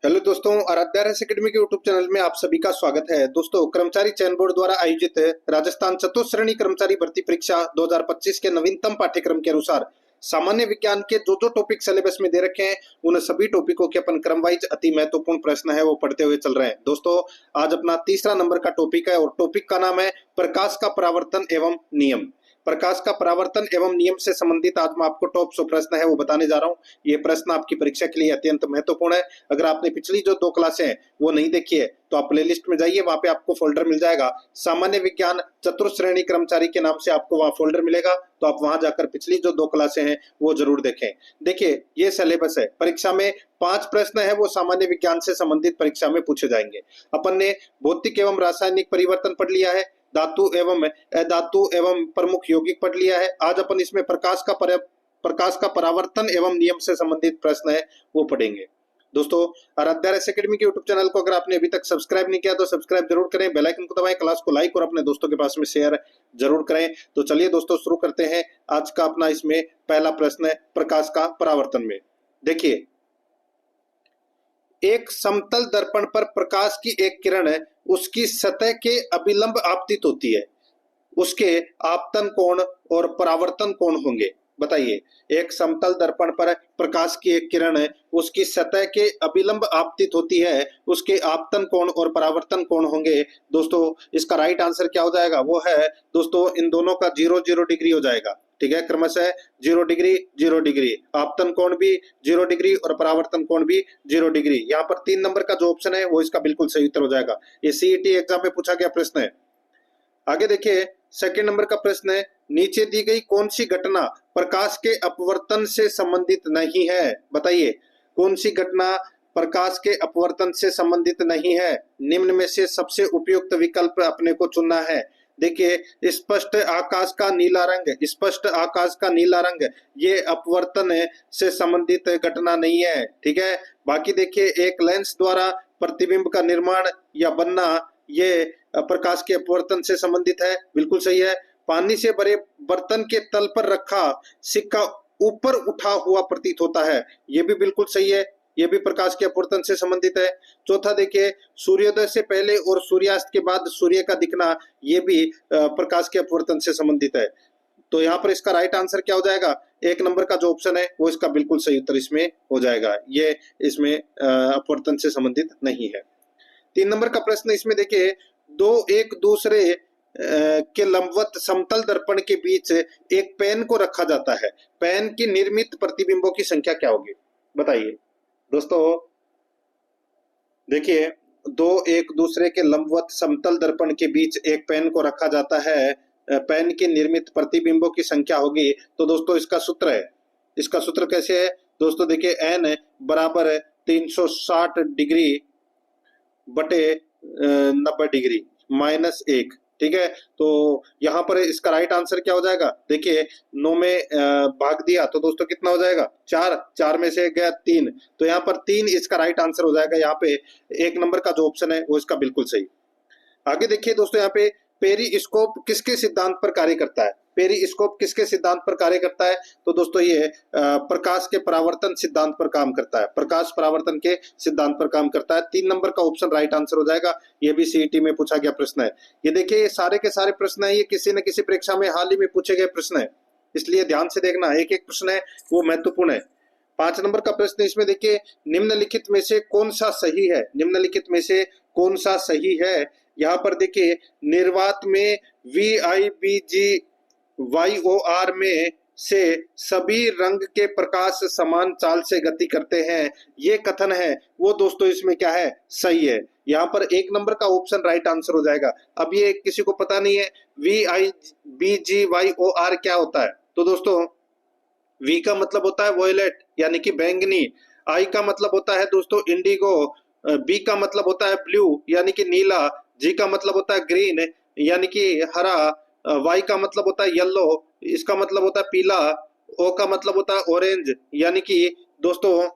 Hello दोस्तों, Aaradhya race academy के YouTube channel में आप सभी का स्वागत है। दोस्तों, कर्मचारी चयन बोर्ड द्वारा आयोजित राजस्थान चतुश्रेणी कर्मचारी भर्ती परीक्षा 2025 के नवीनतम पाठ्यक्रम के अनुसार सामान्य विज्ञान के जो टॉपिक सिलेबस में दे रखे हैं उन सभी टॉपिकों के अपन क्रम वाइज अति महत्वपूर्ण प्रश्न है वो पढ़ते हुए चल रहे हैं। दोस्तों, आज अपना तीसरा नंबर का टॉपिक है और टॉपिक का नाम है प्रकाश का परावर्तन एवं नियम। प्रकाश का परावर्तन एवं नियम से संबंधित आज मैं आपको टॉप 100 प्रश्न है वो बताने जा रहा हूँ। ये प्रश्न आपकी परीक्षा के लिए अत्यंत महत्वपूर्ण है। अगर आपने पिछली जो 2 क्लासें हैं वो नहीं देखी है तो आप प्लेलिस्ट में जाइए, वहां पे आपको फोल्डर मिल जाएगा सामान्य विज्ञान चतुर्श्रेणी कर्मचारी के नाम से आपको वहां फोल्डर मिलेगा। तो आप वहां जाकर पिछली जो 2 क्लासें हैं वो जरूर देखें। देखिए, ये सिलेबस है। परीक्षा में 5 प्रश्न है वो सामान्य विज्ञान से संबंधित परीक्षा में पूछे जाएंगे। अपन ने भौतिक एवं रासायनिक परिवर्तन पढ़ लिया है, धातु एवं अधातु एवं प्रमुख यौगिक पढ़ लिया है। आज अपन इसमें प्रकाश का परावर्तन एवं नियम से संबंधित प्रश्न है वो पढ़ेंगे। दोस्तों, आराध्या रेस एकेडमी के यूट्यूब चैनल को अगर आपने अभी तक सब्सक्राइब नहीं किया तो सब्सक्राइब जरूर करें, बेल आइकन को दबाएं, क्लास को लाइक और अपने दोस्तों के पास में शेयर जरूर करें। तो चलिए दोस्तों, शुरू करते हैं। आज का अपना इसमें पहला प्रश्न है प्रकाश का परावर्तन में। देखिए, एक समतल दर्पण पर प्रकाश की एक किरण है, उसकी सतह के अभिलंब आपतित होती है, उसके आपतन कोण और परावर्तन कोण होंगे। बताइए, एक समतल दर्पण पर प्रकाश की एक किरण है, उसकी सतह के अभिलंब आपतित होती है, उसके आपतन कोण और परावर्तन कोण होंगे। दोस्तों, इसका राइट आंसर क्या हो जाएगा? वो है दोस्तों इन दोनों का 0 डिग्री हो जाएगा। ठीक है, क्रमशः 0 डिग्री 0 डिग्री, आपतन कोण भी 0 डिग्री और परावर्तन कोण भी 0 डिग्री। यहाँ पर 3 नंबर का जो ऑप्शन है वो इसका बिल्कुल सही उत्तर हो जाएगा। ये सीईटी एग्जाम में पूछा गया प्रश्न है। आगे देखिए, सेकंड नंबर का प्रश्न है, नीचे दी गई कौन सी घटना प्रकाश के अपवर्तन से संबंधित नहीं है? बताइए, कौन सी घटना प्रकाश के अपवर्तन से संबंधित नहीं है? निम्न में से सबसे उपयुक्त विकल्प अपने को चुनना है। देखिए, स्पष्ट आकाश का नीला रंग ये अपवर्तन से संबंधित घटना नहीं है। ठीक है, बाकी देखिए, एक लेंस द्वारा प्रतिबिंब का निर्माण या बनना ये प्रकाश के अपवर्तन से संबंधित है, बिल्कुल सही है। पानी से भरे बर्तन के तल पर रखा सिक्का ऊपर उठा हुआ प्रतीत होता है, ये भी बिल्कुल सही है, ये भी प्रकाश के अपवर्तन से संबंधित है। चौथा देखिए, सूर्योदय से पहले और सूर्यास्त के बाद सूर्य का दिखना, ये भी प्रकाश के अपवर्तन से संबंधित है। तो यहाँ पर इसका राइट आंसर क्या हो जाएगा? 1 नंबर का जो ऑप्शन है वो इसका बिल्कुल सही उत्तर इसमें हो जाएगा। ये इसमें अपवर्तन से संबंधित नहीं है। 3 नंबर का प्रश्न इसमें देखिए, दो एक दूसरे के लंबवत समतल दर्पण के बीच एक पेन को रखा जाता है, पेन की निर्मित प्रतिबिंबों की संख्या क्या होगी? बताइए दोस्तों। देखिए, दो एक दूसरे के लंबवत समतल दर्पण के बीच एक पेन को रखा जाता है, पेन की निर्मित प्रतिबिंबों की संख्या होगी। तो दोस्तों, इसका सूत्र है, इसका सूत्र कैसे है दोस्तों? देखिए, एन बराबर 360 डिग्री बटे 90 डिग्री माइनस 1। ठीक है, तो यहाँ पर इसका राइट आंसर क्या हो जाएगा? देखिए, 9 में भाग दिया तो दोस्तों कितना हो जाएगा? 4 में से गया 3, तो यहाँ पर 3 इसका राइट आंसर हो जाएगा। यहाँ पे 1 नंबर का जो ऑप्शन है वो इसका बिल्कुल सही। आगे देखिए दोस्तों, यहाँ पे पेरिस्कोप किसके सिद्धांत पर कार्य करता है? पेरिस्कोप किसके सिद्धांत पर कार्य करता है? तो दोस्तों ये प्रकाश के परावर्तन सिद्धांत पर काम करता है, प्रकाश परावर्तन के सिद्धांत पर काम करता है। 3 नंबर का ऑप्शन राइट आंसर हो जाएगा। ये भी सीईटी में पूछा गया प्रश्न है। ये देखिए, ये सारे के सारे प्रश्न है, ये किसी न किसी परीक्षा में हाल ही में पूछे गए प्रश्न है, इसलिए ध्यान से देखना, एक एक प्रश्न है वो महत्वपूर्ण है। 5 नंबर का प्रश्न इसमें देखिए, निम्नलिखित में से कौन सा सही है? निम्नलिखित में से कौन सा सही है? यहाँ पर देखिए, निर्वात में VIBGYOR में से सभी रंग के प्रकाश समान चाल से गति करते हैं, ये कथन है वो दोस्तों इसमें क्या है? सही है। यहाँ पर 1 नंबर का ऑप्शन राइट आंसर हो जाएगा। अब ये किसी को पता नहीं है VIBGYOR क्या होता है? तो दोस्तों, V का मतलब होता है वॉयलेट यानी कि बैंगनी, I का मतलब होता है दोस्तों इंडिगो, B का मतलब होता है ब्लू यानी कि नीला, G का मतलब होता है ग्रीन यानी कि हरा, Y का मतलब होता है येलो, इसका मतलब होता है पीला, O का मतलब होता है ऑरेंज यानी कि दोस्तों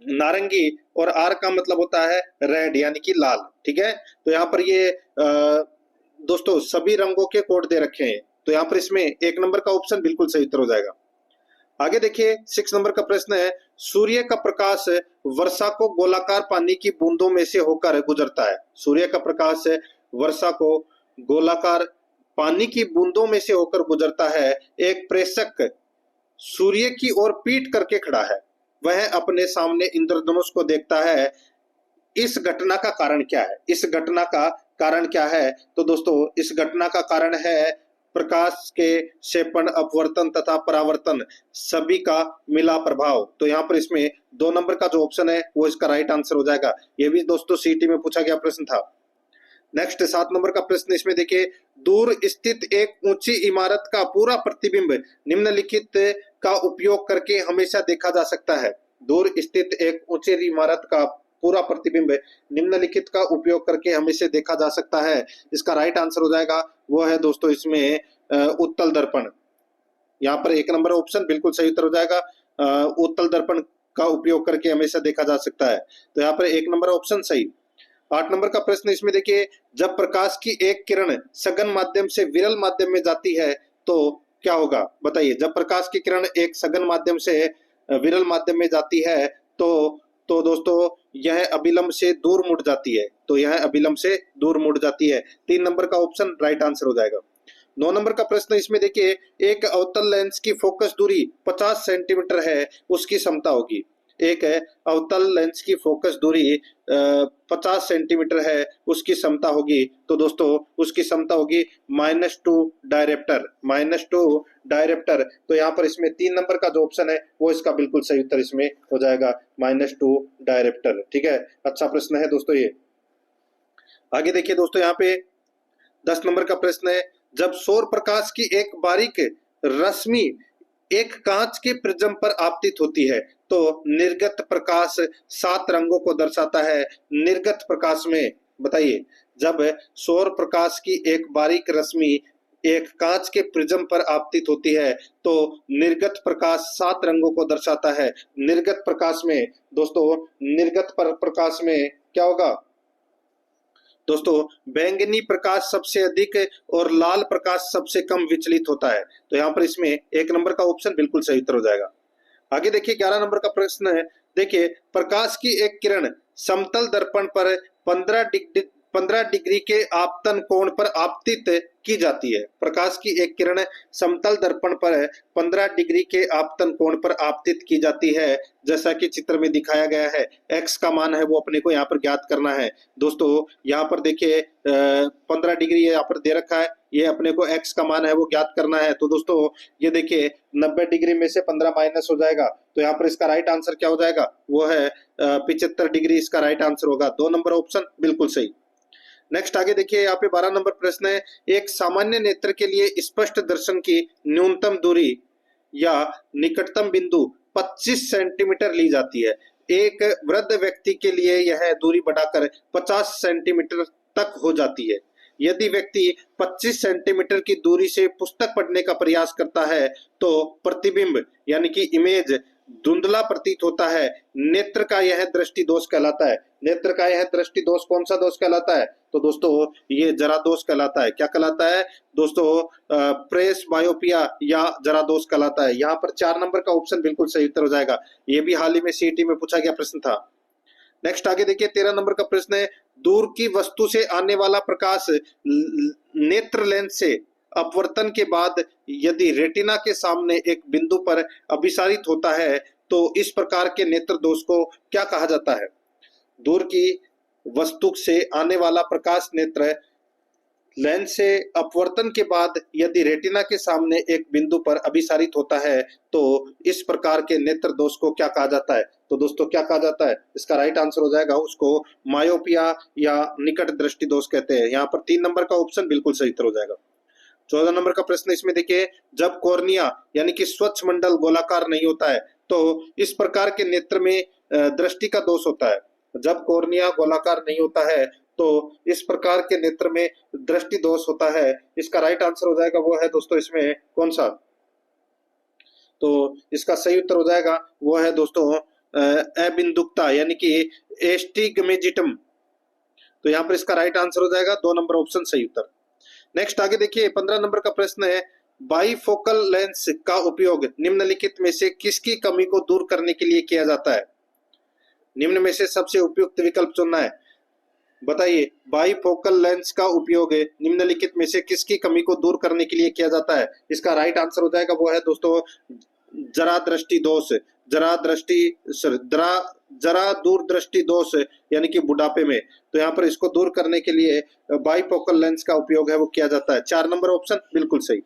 नारंगी, और R का मतलब होता है रेड यानी कि लाल। ठीक है, तो यहाँ पर ये दोस्तों सभी रंगों के कोड दे रखे हैं, तो यहाँ पर इसमें 1 नंबर का ऑप्शन बिल्कुल सही उत्तर हो जाएगा। आगे देखिए, 6 नंबर का प्रश्न है, सूर्य का प्रकाश वर्षा को गोलाकार पानी की बूंदों में से होकर गुजरता है। सूर्य का प्रकाश वर्षा को गोलाकार पानी की बूंदों में से होकर गुजरता है। एक प्रेषक सूर्य की ओर पीठ करके खड़ा है, वह अपने सामने इंद्रधनुष को देखता है। इस घटना का कारण क्या है? इस घटना का कारण क्या है? तो दोस्तों इस घटना का कारण है प्रकाश के क्षेपण, अपवर्तन तथा परावर्तन सभी का मिला प्रभाव। तो यहाँ पर इसमें 2 नंबर का जो ऑप्शन है वो इसका राइट आंसर हो जाएगा। ये भी दोस्तों सीटी में पूछा गया प्रश्न था। नेक्स्ट 7 नंबर का प्रश्न इसमें देखिए, दूर स्थित एक ऊंची इमारत का पूरा प्रतिबिंब निम्नलिखित का उपयोग करके हमेशा देखा जा सकता है। दूर स्थित एक ऊंची इमारत का पूरा प्रतिबिंब निम्नलिखित का उपयोग करके हमेशा देखा जा सकता है। इसका राइट आंसर हो जाएगा वो है दोस्तों इसमें उत्तल दर्पण। यहाँ पर 1 नंबर ऑप्शन बिल्कुल सही उत्तर हो जाएगा। उत्तल दर्पण का उपयोग करके हमेशा देखा जा सकता है। तो यहाँ पर 1 नंबर ऑप्शन सही। 8 नंबर का प्रश्न इसमें देखिए, जब प्रकाश की एक किरण सघन माध्यम से विरल माध्यम में जाती है तो क्या होगा? बताइए। जब प्रकाश की किरण एक सघन माध्यम से विरल माध्यम में जाती है तो दोस्तों यह अभिलंब से दूर मुड़ जाती है। तो यह अभिलंब से दूर मुड़ जाती है। 3 नंबर का ऑप्शन राइट आंसर हो जाएगा। 9 नंबर का प्रश्न इसमें देखिए, एक अवतल लेंस की फोकस दूरी 50 सेंटीमीटर है, उसकी क्षमता होगी। एक अवतल लेंस की फोकस दूरी 50 सेंटीमीटर है, उसकी क्षमता होगी। तो दोस्तों उसकी क्षमता होगी -2 डायरेप्टर, -2 डायरेप्टर। तो यहाँ पर इसमें 3 नंबर का जो ऑप्शन है वो इसका बिल्कुल सही उत्तर इसमें हो जाएगा, -2 डायरेप्टर। ठीक है, अच्छा प्रश्न है दोस्तों ये। आगे देखिए दोस्तों, यहाँ पे 10 नंबर का प्रश्न है, जब सौर प्रकाश की एक बारीक रश्मि एक कांच के प्रिज्म पर आपतित होती है तो निर्गत प्रकाश 7 रंगों को दर्शाता है। निर्गत प्रकाश में बताइए, जब सौर प्रकाश की एक बारीक रश्मि एक कांच के प्रिज्म पर आपतित होती है तो निर्गत प्रकाश 7 रंगों को दर्शाता है। निर्गत प्रकाश में दोस्तों, निर्गत प्रकाश में क्या होगा दोस्तों? बैंगनी प्रकाश सबसे अधिक और लाल प्रकाश सबसे कम विचलित होता है। तो यहाँ पर इसमें 1 नंबर का ऑप्शन बिल्कुल सही उत्तर हो जाएगा। आगे देखिए 11 नंबर का प्रश्न है, देखिए प्रकाश की एक किरण समतल दर्पण पर 15 डिग्री के आपतन कोण पर आपतित की जाती है। प्रकाश की एक किरण समतल दर्पण पर 15 डिग्री के आपतन कोण पर आपतित की जाती है, जैसा कि चित्र में दिखाया गया है। एक्स का मान है वो अपने को यहाँ पर ज्ञात करना है। दोस्तों यहाँ पर देखिए 15 डिग्री यहाँ पर दे रखा है, ये अपने को एक्स का मान है वो ज्ञात करना है। तो दोस्तों ये देखिए 90 डिग्री में से 15 माइनस हो जाएगा, तो यहाँ पर इसका राइट आंसर क्या हो जाएगा? वो है 75 डिग्री इसका राइट आंसर होगा। 2 नंबर ऑप्शन बिल्कुल सही। नेक्स्ट आगे देखिए, यहाँ पे 12 नंबर प्रश्न है, एक सामान्य नेत्र के लिए स्पष्ट दर्शन की न्यूनतम दूरी या निकटतम बिंदु 25 सेंटीमीटर ली जाती है। एक वृद्ध व्यक्ति के लिए यह दूरी बढ़ाकर 50 सेंटीमीटर तक हो जाती है। यदि व्यक्ति 25 सेंटीमीटर की दूरी से पुस्तक पढ़ने का प्रयास करता है तो प्रतिबिंब यानी कि इमेज धुंधला प्रतीत होता है। नेत्र का यह दृष्टि दोष कहलाता है। नेत्र का यह दृष्टि दोष कौन सा दोष कहलाता है? तो दोस्तों ये जरा दोष कहलाता है। क्या कहलाता है दोस्तों? प्रेस बायोपिया या जरा दोष कहलाता है। यहाँ पर 4 नंबर का ऑप्शन बिल्कुल सही उत्तर हो जाएगा। ये भी हाल ही में सीईटी में पूछा गया प्रश्न था। नेक्स्ट आगे देखिए 13 नंबर का प्रश्न है, दूर की वस्तु से आने वाला प्रकाश नेत्र लेंस से अपवर्तन के बाद यदि रेटिना के सामने एक बिंदु पर अभिसारित होता है तो इस प्रकार के नेत्र दोष को क्या कहा जाता है? दूर की वस्तु से आने वाला प्रकाश नेत्र लेंस से अपवर्तन के बाद यदि रेटिना के सामने एक बिंदु पर अभिसारित होता है तो इस प्रकार के नेत्र दोष को क्या कहा जाता है? तो दोस्तों क्या कहा जाता है? इसका राइट आंसर हो जाएगा, उसको मायोपिया या निकट दृष्टि दोष कहते हैं। यहाँ पर 3 नंबर का ऑप्शन बिल्कुल सही उत्तर हो जाएगा। 14 नंबर का प्रश्न इसमें देखिए, जब कॉर्निया यानी कि स्वच्छ मंडल गोलाकार नहीं होता है तो इस प्रकार के नेत्र में दृष्टि का दोष होता है। जब कॉर्निया गोलाकार नहीं होता है तो इस प्रकार के नेत्र में दृष्टि दोष होता है। इसका राइट आंसर हो जाएगा वो है दोस्तों इसमें कौन सा? तो इसका सही उत्तर हो जाएगा वो है दोस्तों अबिंदुकता यानी कि एस्टिग्मेजिटम। तो यहाँ पर इसका राइट आंसर हो जाएगा 2 नंबर ऑप्शन सही उत्तर। नेक्स्ट आगे देखिए 15 नंबर का प्रश्न है, बाइफोकल लेंस का उपयोग निम्नलिखित में से किसकी कमी को दूर करने के लिए किया जाता है? निम्न में से सबसे उपयुक्त विकल्प चुनना है। बताइए, बाइफोकल लेंस का उपयोग निम्नलिखित में से किसकी कमी को दूर करने के लिए किया जाता है? इसका राइट आंसर हो जाएगा वो है दोस्तों जरा दृष्टि दोष, जरा दृष्टि जरा दूरदृष्टि दोष यानी कि बुढ़ापे में। तो यहाँ पर इसको दूर करने के लिए बाइफोकल लेंस का उपयोग है वो किया जाता है। 4 नंबर ऑप्शन बिल्कुल सही।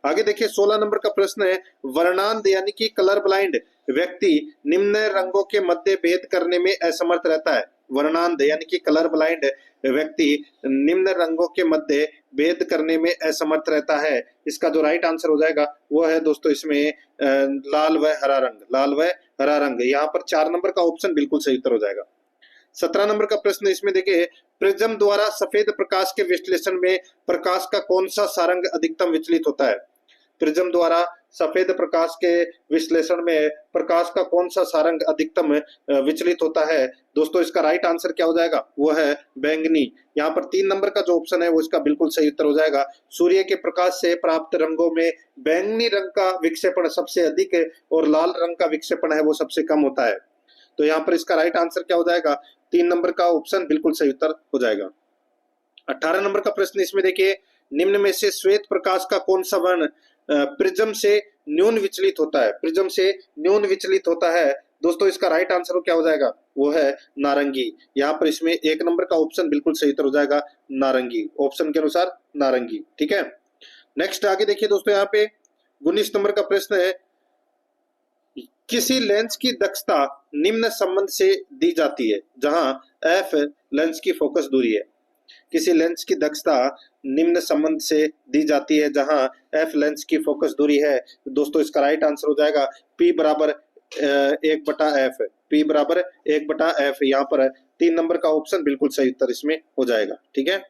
आगे देखिए 16 नंबर का प्रश्न है, वर्णांध यानी कि कलर ब्लाइंड व्यक्ति निम्न रंगों के मध्य भेद करने में असमर्थ रहता है। वर्णांध यानी कि कलर ब्लाइंड व्यक्ति निम्न रंगों के मध्य भेद करने में असमर्थ रहता है। इसका जो राइट आंसर हो जाएगा वो है दोस्तों इसमें लाल व हरा रंग, लाल व हरा रंग। यहाँ पर 4 नंबर का ऑप्शन बिल्कुल सही उत्तर हो जाएगा। 17 नंबर का प्रश्न इसमें देखिए, प्रिज्म द्वारा सफेद प्रकाश के विश्लेषण में प्रकाश का कौन सा सारंग अधिकतम विचलित होता है? प्रिज्म द्वारा सफेद प्रकाश के विश्लेषण में प्रकाश का कौन सा सारंग अधिकतम विचलित होता है? दोस्तों इसका राइट आंसर क्या हो जाएगा? वो है बैंगनी। यहाँ पर 3 नंबर का जो ऑप्शन है वो इसका बिल्कुल सही उत्तर हो जाएगा। सूर्य के प्रकाश से प्राप्त रंगों में बैंगनी रंग का विक्षेपण सबसे अधिक है और लाल रंग का विक्षेपण है वो सबसे कम होता है। तो यहाँ पर इसका राइट आंसर क्या हो जाएगा? 3 नंबर का ऑप्शन बिल्कुल सही उत्तर हो जाएगा। 18 नंबर का प्रश्न इसमें देखिए, निम्न में से श्वेत प्रकाश का कौन सा वर्ण प्रिज्म से न्यून विचलित होता है? प्रिज्म से न्यून विचलित होता है। दोस्तों इसका राइट आंसर क्या हो जाएगा? वो है नारंगी। यहाँ पर इसमें 1 नंबर का ऑप्शन बिल्कुल सही उत्तर हो जाएगा, नारंगी। ऑप्शन के अनुसार नारंगी। ठीक है, नेक्स्ट आगे देखिए दोस्तों, यहाँ पे 19 नंबर का प्रश्न है, किसी लेंस की दक्षता निम्न संबंध से दी जाती है जहां f लेंस की फोकस दूरी है। किसी लेंस की दक्षता निम्न संबंध से दी जाती है जहां f लेंस की फोकस दूरी है। दोस्तों इसका राइट आंसर हो जाएगा p बराबर 1/f, p बराबर 1/f। यहाँ पर 3 नंबर का ऑप्शन बिल्कुल सही उत्तर इसमें हो जाएगा। ठीक है,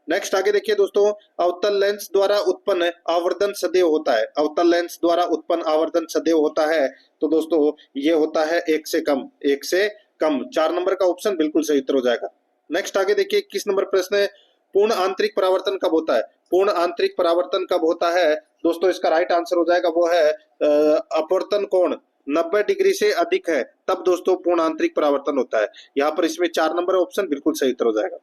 नेक्स्ट आगे देखिए दोस्तों, अवतल लेंस द्वारा उत्पन्न आवर्धन सदैव होता है। अवतल लेंस द्वारा उत्पन्न आवर्धन सदैव होता है। तो दोस्तों ये होता है 1 से कम, 1 से कम। 4 नंबर का ऑप्शन बिल्कुल सही उत्तर हो जाएगा। नेक्स्ट आगे देखिए 21 नंबर प्रश्न है, पूर्ण आंतरिक परावर्तन कब होता है? पूर्ण आंतरिक परावर्तन कब होता है? दोस्तों इसका राइट आंसर हो जाएगा वो है अपवर्तन कोण 90 डिग्री से अधिक है, तब दोस्तों पूर्ण आंतरिक परावर्तन होता है। यहाँ पर इसमें 4 नंबर ऑप्शन बिल्कुल सही उत्तर हो जाएगा।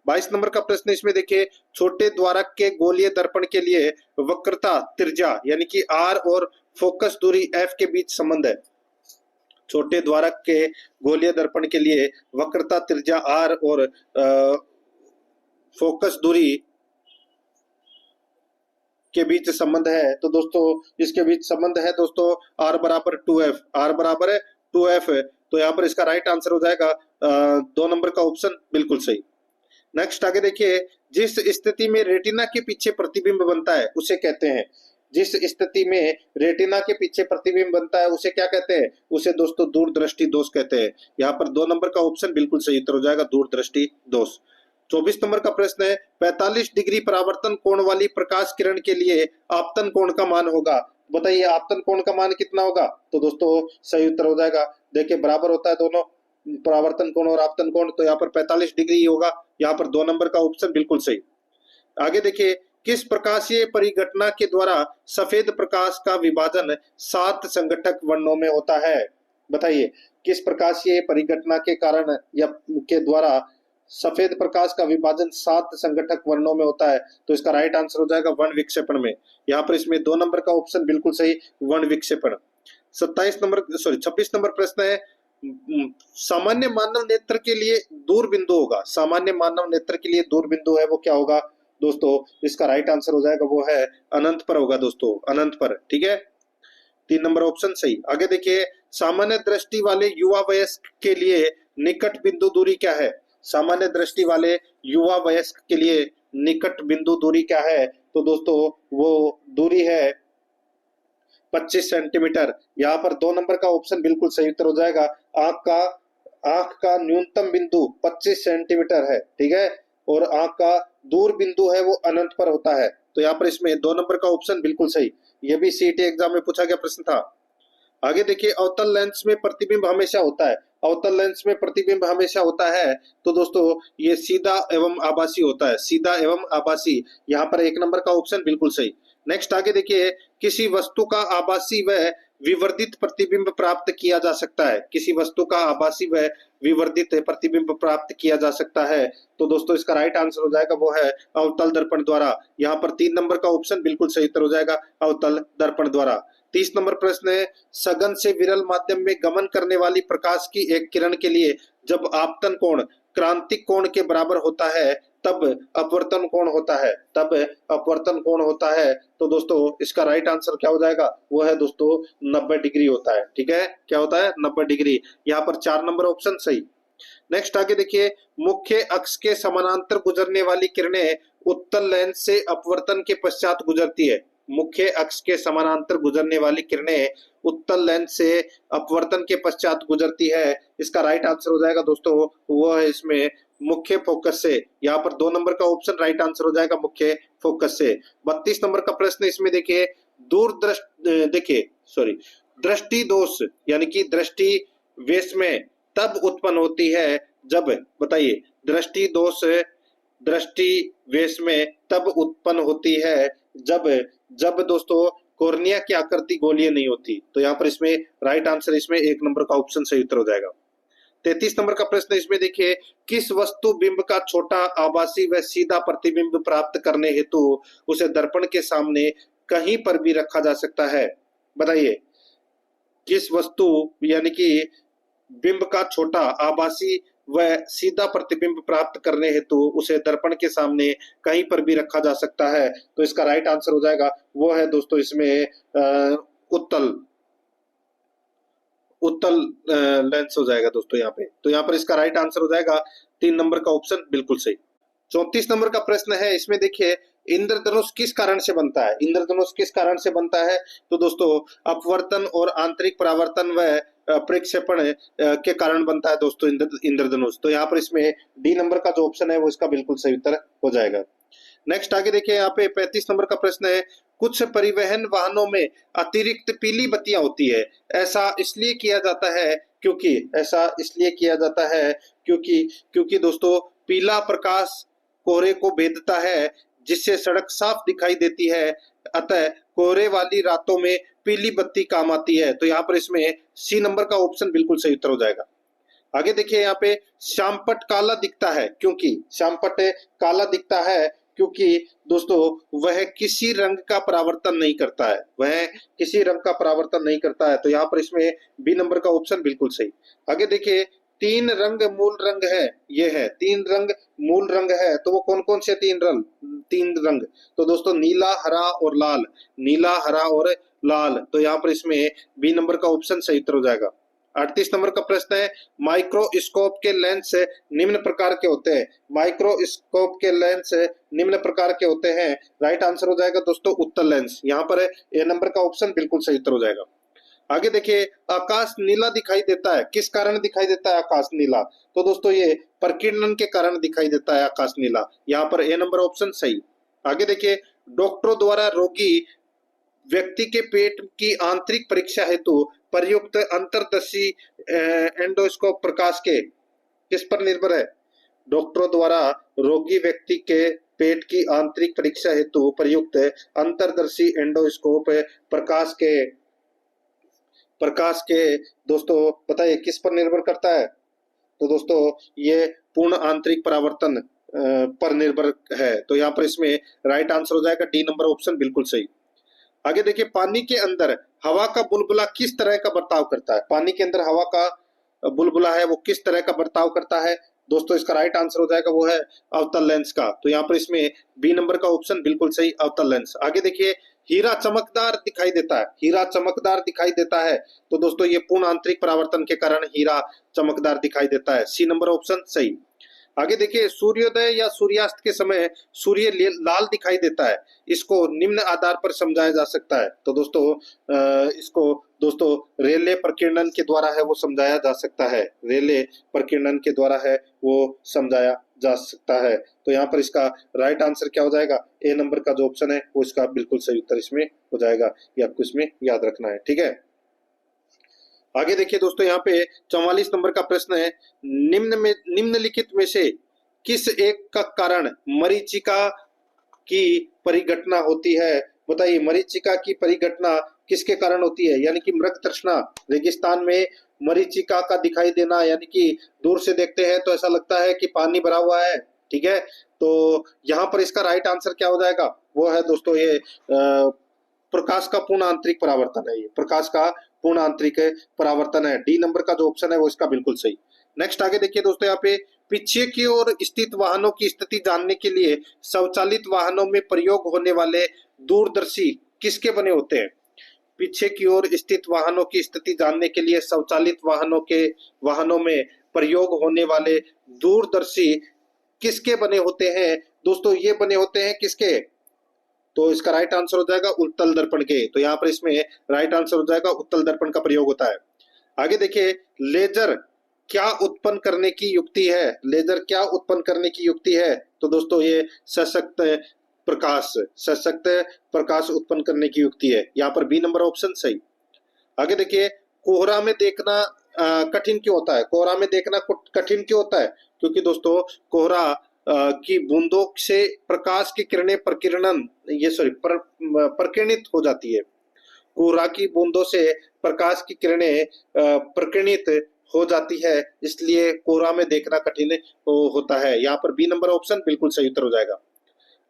22 नंबर का प्रश्न इसमें देखिए, छोटे द्वारक के गोलीय दर्पण के लिए वक्रता त्रिज्या यानी कि r और फोकस दूरी f के बीच संबंध है। छोटे द्वारक के गोलीय दर्पण के लिए वक्रता त्रिज्या r और फोकस दूरी के बीच संबंध है। तो दोस्तों इसके बीच संबंध है दोस्तों r बराबर 2f, r बराबर 2f। तो यहाँ पर इसका राइट आंसर हो जाएगा 2 नंबर का ऑप्शन बिल्कुल सही। नेक्स्ट आगे देखिए, जिस स्थिति में रेटिना के पीछे प्रतिबिंब बनता है उसे कहते हैं, जिस स्थिति में रेटिना के पीछे प्रतिबिंब बनता है उसे क्या कहते हैं? उसे दोस्तों दूरदृष्टि दोष कहते हैं। यहाँ पर 2 नंबर का ऑप्शन बिल्कुल सही उत्तर हो जाएगा, दूरदृष्टि दोष। 24 नंबर का प्रश्न है, 45 डिग्री परावर्तन कोण वाली प्रकाश किरण के लिए आपतन कोण का मान होगा। बताइए आपतन कोण का मान कितना होगा? तो दोस्तों सही उत्तर हो जाएगा, देखिए बराबर होता है दोनों, परावर्तन कोण और आपतन कोण। तो यहाँ पर 45 डिग्री होगा। यहाँ पर 2 नंबर का ऑप्शन बिल्कुल सही। आगे देखिए, किस प्रकाशीय परिघटना के द्वारा सफेद प्रकाश का विभाजन 7 संघटक वर्णों में होता है? बताइए किस प्रकाशीय परिघटना के कारण या के द्वारा सफेद प्रकाश का विभाजन 7 संघटक वर्णों में होता है? तो इसका राइट आंसर हो जाएगा वर्ण विक्षेपण में। यहाँ पर इसमें 2 नंबर का ऑप्शन बिल्कुल सही, वर्ण विक्षेपण। 26 नंबर प्रश्न है, सामान्य मानव नेत्र के लिए दूर बिंदु होगा। सामान्य मानव नेत्र के लिए दूर बिंदु है वो क्या होगा? दोस्तों इसका राइट आंसर हो जाएगा वो है अनंत पर होगा दोस्तों, अनंत पर। ठीक है, 3 नंबर ऑप्शन सही। आगे देखिए, सामान्य दृष्टि वाले युवा वयस्क के लिए निकट बिंदु दूरी क्या है? सामान्य दृष्टि वाले युवा वयस्क के लिए निकट बिंदु दूरी क्या है? तो दोस्तों वो दूरी है 25 सेंटीमीटर। यहाँ पर 2 नंबर का ऑप्शन बिल्कुल सही उत्तर हो जाएगा। आंख का न्यूनतम बिंदु 25 सेंटीमीटर है। ठीक है, और आंख का दूर बिंदु है वो अनंत पर होता है। तो यहाँ पर इसमें 2 नंबर का ऑप्शन बिल्कुल सही। ये भी सीईटी एग्जाम में पूछा गया प्रश्न था। आगे देखिए, अवतल लेंस में प्रतिबिंब हमेशा होता है। अवतल लेंस में प्रतिबिंब हमेशा होता है। तो दोस्तों ये सीधा एवं आभासी होता है, सीधा एवं आभासी। यहाँ पर 1 नंबर का ऑप्शन बिल्कुल सही। नेक्स्ट आगे देखिए, किसी वस्तु का आभासी व विवर्धित प्रतिबिंब प्राप्त किया जा सकता है। किसी वस्तु का आभासी व विवर्धित प्रतिबिंब प्राप्त किया जा सकता है। तो दोस्तों इसका राइट आंसर हो जाएगा वो है अवतल दर्पण द्वारा। यहाँ पर 3 नंबर का ऑप्शन बिल्कुल सही उत्तर हो जाएगा, अवतल दर्पण द्वारा। 30 नंबर प्रश्न है, सघन से विरल माध्यम में गमन करने वाली प्रकाश की एक किरण के लिए जब आपतन कोण क्रांतिक कोण के बराबर होता है तब अपवर्तन कोण होता है, तब अपवर्तन कोण होता है। तो दोस्तों इसका राइट आंसर क्या हो जाएगा, वो है दोस्तों 90 डिग्री होता है। ठीक है, क्या होता है, 90 डिग्री। यहाँ पर 4 नंबर ऑप्शन सही। नेक्स्ट आगे देखिए, मुख्य अक्ष के समानांतर गुजरने वाली किरणें उत्तल लेंस से अपवर्तन के पश्चात गुजरती है। मुख्य अक्ष के समानांतर गुजरने वाली किरणें उत्तल लेंस से अपवर्तन के पश्चात गुजरती है। इसका राइट आंसर हो जाएगा दोस्तों वो है इसमें मुख्य फोकस से। यहाँ पर 2 नंबर का ऑप्शन राइट आंसर हो जाएगा मुख्य फोकस से। 32 नंबर का प्रश्न इसमें देखिए, दृष्टि दोष यानी कि दृष्टि वैषम्य तब उत्पन्न होती है जब, बताइए, दृष्टि दोष दृष्टि वैषम्य तब उत्पन्न होती है जब दोस्तों कॉर्निया की आकृति गोलीय नहीं होती। तो यहाँ पर इसमें राइट आंसर इसमें 1 नंबर का ऑप्शन सही उत्तर हो जाएगा। 33 नंबर का प्रश्न इसमें देखिए, किस वस्तु बिंब का छोटा आभासी व सीधा प्रतिबिंब प्राप्त करने हेतु उसे दर्पण के सामने कहीं पर भी रखा जा सकता है। बताइए, किस वस्तु यानी कि बिंब का छोटा आभासी व सीधा प्रतिबिंब प्राप्त करने हेतु उसे दर्पण के सामने कहीं पर भी रखा जा सकता है। तो इसका राइट आंसर हो जाएगा वो है दोस्तों इसमें उत्तल लेंस हो जाएगा दोस्तों यहाँ पे। तो यहाँ पर इसका राइट आंसर हो जाएगा 3 नंबर का ऑप्शन बिल्कुल सही। 34 नंबर का प्रश्न है, इसमें देखिए, इंद्रधनुष किस कारण से बनता है। इंद्रधनुष किस कारण से बनता है, तो दोस्तों अपवर्तन और आंतरिक परावर्तन व प्रक्षेपण के कारण बनता है दोस्तों इंद्रधनुष। तो यहाँ पर इसमें डी नंबर का जो ऑप्शन है वो इसका बिल्कुल सही उत्तर हो जाएगा। नेक्स्ट आगे देखिए, यहाँ पे 35 नंबर का प्रश्न है, कुछ परिवहन वाहनों में अतिरिक्त पीली बत्तियां होती है, ऐसा इसलिए किया जाता है क्योंकि दोस्तों पीला प्रकाश कोहरे को भेदता है जिससे सड़क साफ दिखाई देती है, अतः कोहरे वाली रातों में पीली बत्ती काम आती है। तो यहाँ पर इसमें सी नंबर का ऑप्शन बिल्कुल सही उत्तर हो जाएगा। आगे देखिए, यहाँ पे श्यामपट्ट काला दिखता है क्योंकि दोस्तों वह किसी रंग का परावर्तन नहीं करता है, तो यहाँ पर इसमें बी नंबर का ऑप्शन बिल्कुल सही। आगे देखिए, 3 रंग मूल रंग है, ये है 3 रंग मूल रंग है, तो वो कौन कौन से 3 रंग, तो दोस्तों नीला, हरा और लाल। तो यहाँ पर इसमें बी नंबर का ऑप्शन सही उत्तर हो जाएगा। 38 नंबर का प्रश्न है, माइक्रोस्कोप के लेंस निम्न प्रकार के होते हैं। राइट आंसर हो जाएगा दोस्तों उत्तल लेंस। यहाँ पर ए नंबर का ऑप्शन बिल्कुल सही उत्तर हो जाएगा। आगे देखिए, आकाश नीला दिखाई देता है, किस कारण दिखाई देता है आकाश नीला, तो दोस्तों ये प्रकीर्णन के कारण दिखाई देता है आकाश नीला। यहाँ पर ए नंबर ऑप्शन सही। आगे देखिए, डॉक्टरों द्वारा रोगी व्यक्ति के पेट की आंतरिक परीक्षा हेतु प्रयुक्त अंतर्दर्शी एंडोस्कोप प्रकाश के किस पर निर्भर है। डॉक्टरों द्वारा रोगी व्यक्ति के पेट की आंतरिक परीक्षा हेतु प्रयुक्त अंतर्दर्शी एंडोस्कोप प्रकाश के दोस्तों बताइए किस पर निर्भर करता है, तो दोस्तों ये पूर्ण आंतरिक परावर्तन पर निर्भर है। तो यहाँ पर इसमें राइट आंसर हो जाएगा डी नंबर ऑप्शन बिल्कुल सही। आगे देखिए, पानी के अंदर हवा का बुलबुला किस तरह का बर्ताव करता है। पानी के अंदर हवा का बुलबुला है वो किस तरह का बर्ताव करता है, दोस्तों इसका राइट आंसर हो जाएगा वो है अवतल लेंस का। तो यहाँ पर इसमें बी नंबर का ऑप्शन बिल्कुल सही, अवतल लेंस। आगे देखिए, हीरा चमकदार दिखाई देता है, तो दोस्तों ये पूर्ण आंतरिक परावर्तन के कारण हीरा चमकदार दिखाई देता है, सी नंबर ऑप्शन सही। आगे देखिए, सूर्योदय या सूर्यास्त के समय सूर्य लाल दिखाई देता है, इसको निम्न आधार पर समझाया जा सकता है। तो दोस्तों रेले प्रकीर्णन के द्वारा है वो समझाया जा सकता है। तो यहाँ पर इसका राइट आंसर क्या हो जाएगा, ए नंबर का जो ऑप्शन है वो इसका बिल्कुल सही उत्तर इसमें हो जाएगा, ये आपको इसमें याद रखना है। ठीक है, आगे देखिए दोस्तों, यहाँ पे 44 नंबर का प्रश्न है, निम्नलिखित में से किस एक का कारण मरीचिका की परिघटना होती है। बताइए मरीचिका की परिघटना किसके कारण होती है, यानी कि मृग तृष्णा। रेगिस्तान में मरीचिका का दिखाई देना, यानी कि दूर से देखते हैं तो ऐसा लगता है कि पानी भरा हुआ है, ठीक है। तो यहाँ पर इसका राइट आंसर क्या हो जाएगा, वो है दोस्तों ये प्रकाश का पूर्ण आंतरिक परावर्तन है। ये प्रकाश का पूर्ण आंतरिक परावर्तन है। डी नंबर का जो ऑप्शन है वो इसका बिल्कुल सही। नेक्स्ट आगे देखिए दोस्तों, यहाँ पे पीछे की ओर स्थित वाहनों की स्थिति जानने के लिए स्वचालित वाहनों में प्रयोग होने वाले दूरदर्शी किसके बने होते हैं। पीछे की ओर स्थित वाहनों की स्थिति जानने के लिए स्वचालित वाहनों में प्रयोग होने वाले दूरदर्शी किसके बने होते हैं दोस्तों। ये बने होते हैं किसके, तो इसका राइट आंसर हो जाएगा उत्तल दर्पण के। तो यहाँ पर इसमें राइट आंसर हो जाएगा उत्तल दर्पण का प्रयोग होता है। आगे देखिए, लेजर क्या उत्पन्न करने की युक्ति है। लेजर क्या उत्पन्न करने की युक्ति है, तो दोस्तों ये सशक्त प्रकाश उत्पन्न करने की युक्ति है। यहाँ पर बी नंबर ऑप्शन सही। आगे देखिए, कोहरा में देखना कठिन क्यों होता है। कोहरा में देखना कठिन क्यों होता है, क्योंकि दोस्तों कोहरा की बूंदों से प्रकाश की किरणें प्रकिरणित हो जाती है। कोहरा की बूंदों से प्रकाश की किरणें प्रकिरणित हो जाती है, इसलिए कोहरा में देखना कठिन होता है। यहाँ पर बी नंबर ऑप्शन बिल्कुल सही उत्तर हो जाएगा।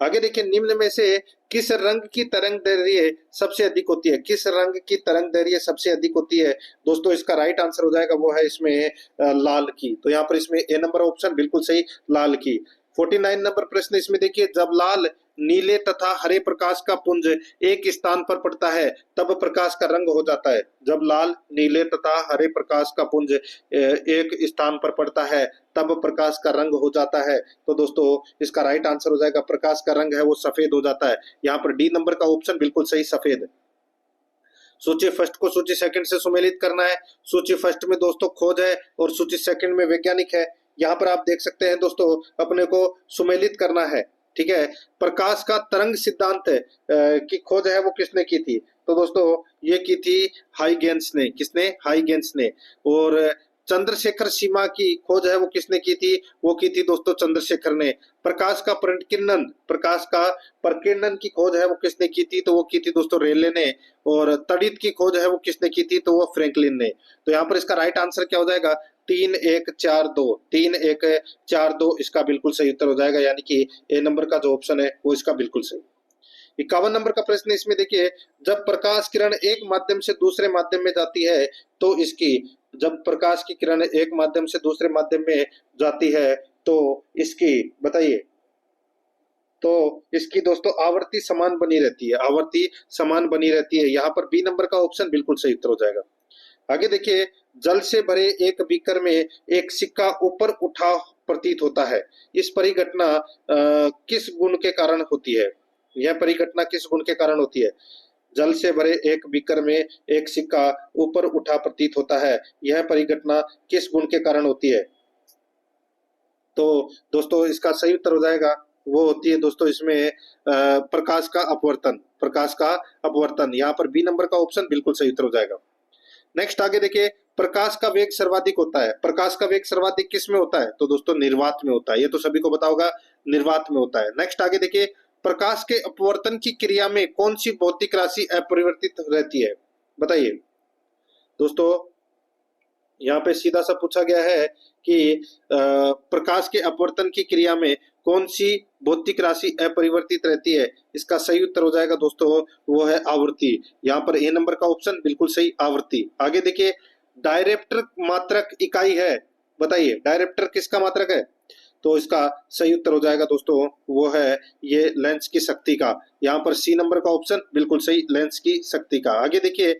आगे देखिए, निम्न में से किस रंग की तरंग दैर्ध्य सबसे अधिक होती है। किस रंग की तरंग दैर्ध्य सबसे अधिक होती है दोस्तों, इसका राइट आंसर हो जाएगा वो है इसमें लाल की। तो यहाँ पर इसमें ए नंबर ऑप्शन बिल्कुल सही, लाल की। 49 नंबर प्रश्न इसमें देखिए, जब लाल नीले तथा हरे प्रकाश का पुंज एक स्थान पर पड़ता है तब प्रकाश का रंग हो जाता है। जब लाल नीले तथा हरे प्रकाश का पुंज एक स्थान पर पड़ता है तब प्रकाश का रंग हो जाता है। तो दोस्तों इसका राइट आंसर हो जाएगा, प्रकाश का रंग है वो सफेद हो जाता है। यहाँ पर डी नंबर का ऑप्शन बिल्कुल सही, सफेद। सूची फर्स्ट को सूची सेकंड से सुमेलित करना है। सूची फर्स्ट में दोस्तों खोज है और सूची सेकंड में वैज्ञानिक है। यहाँ पर आप देख सकते हैं दोस्तों, अपने को सुमेलित करना है, ठीक है। प्रकाश का तरंग सिद्धांत की खोज है वो किसने की थी, तो दोस्तों ये की थी हाइगेंस ने। किसने, हाइगेंस ने। और चंद्रशेखर सीमा की खोज है वो किसने की थी, वो की थी दोस्तों चंद्रशेखर ने। प्रकाश का प्रकीर्णन की खोज है वो किसने की थी, तो वो की थी दोस्तों रेले ने। और तड़ित की खोज है वो किसने की थी, तो वो फ्रैंकलिन ने। तो यहाँ पर इसका राइट आंसर क्या हो जाएगा, 3-1-4-2 इसका बिल्कुल सही उत्तर हो जाएगा, यानी कि ए नंबर का जो ऑप्शन है वो इसका बिल्कुल सही। 51 नंबर का प्रश्न इसमें देखिए, जब प्रकाश किरण एक माध्यम से दूसरे माध्यम में जाती है तो इसकी, जब प्रकाश की किरण एक माध्यम से दूसरे माध्यम में जाती है तो इसकी, बताइए, तो इसकी दोस्तों आवृत्ति समान बनी रहती है। आवृत्ति समान बनी रहती है। यहाँ पर बी नंबर का ऑप्शन बिल्कुल सही उत्तर हो जाएगा। आगे देखिए, जल से भरे एक बीकर में एक सिक्का ऊपर उठा प्रतीत होता है। इस परिघटना किस गुण के कारण होती है। यह परिघटना किस गुण के कारण होती है। जल से भरे एक बीकर में एक सिक्का ऊपर उठा प्रतीत होता है, यह परिघटना किस गुण के कारण होती है। तो दोस्तों इसका सही उत्तर हो जाएगा, वो होती है दोस्तों इसमें प्रकाश का अपवर्तन। प्रकाश का अपवर्तन, यहाँ पर बी नंबर का ऑप्शन बिल्कुल सही उत्तर हो जाएगा। नेक्स्ट आगे देखिए, प्रकाश का वेग सर्वाधिक होता है। प्रकाश का वेग सर्वाधिक किस में होता है, तो दोस्तों निर्वात में होता है। ये तो सभी को पता होगा, निर्वात में होता है। नेक्स्ट आगे देखिए, प्रकाश के अपवर्तन की क्रिया में कौन सी भौतिक राशि अपरिवर्तित रहती है, बताइए। दोस्तों यहाँ पे सीधा सा पूछा गया है कि प्रकाश के अपवर्तन की क्रिया में कौन सी भौतिक राशि अपरिवर्तित रहती है। इसका सही उत्तर हो जाएगा दोस्तों वो है आवृत्ति। यहाँ पर ए नंबर का ऑप्शन बिल्कुल सही, आवृत्ति। आगे देखिए, डायरेक्टर मात्रक इकाई है, बताइए डायरेक्टर किसका मात्रक है, तो इसका सही उत्तर हो जाएगा दोस्तों वो है ये लेंस की शक्ति का। यहाँ पर सी नंबर का ऑप्शन बिल्कुल सही, लेंस की शक्ति का। आगे देखिए,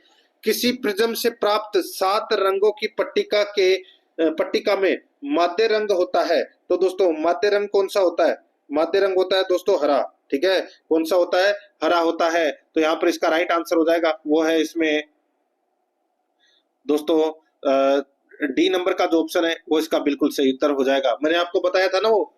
किसी प्रिज्म से प्राप्त 7 रंगों की पट्टिका में माध्य रंग होता है, तो दोस्तों माध्य रंग कौन सा होता है। माध्य रंग होता है दोस्तों हरा, ठीक है। कौन सा होता है, हरा होता है। तो यहाँ पर इसका राइट आंसर हो जाएगा वो है इसमें दोस्तों डी नंबर का जो ऑप्शन है वो इसका बिल्कुल सही उत्तर हो जाएगा। मैंने आपको बताया था ना वो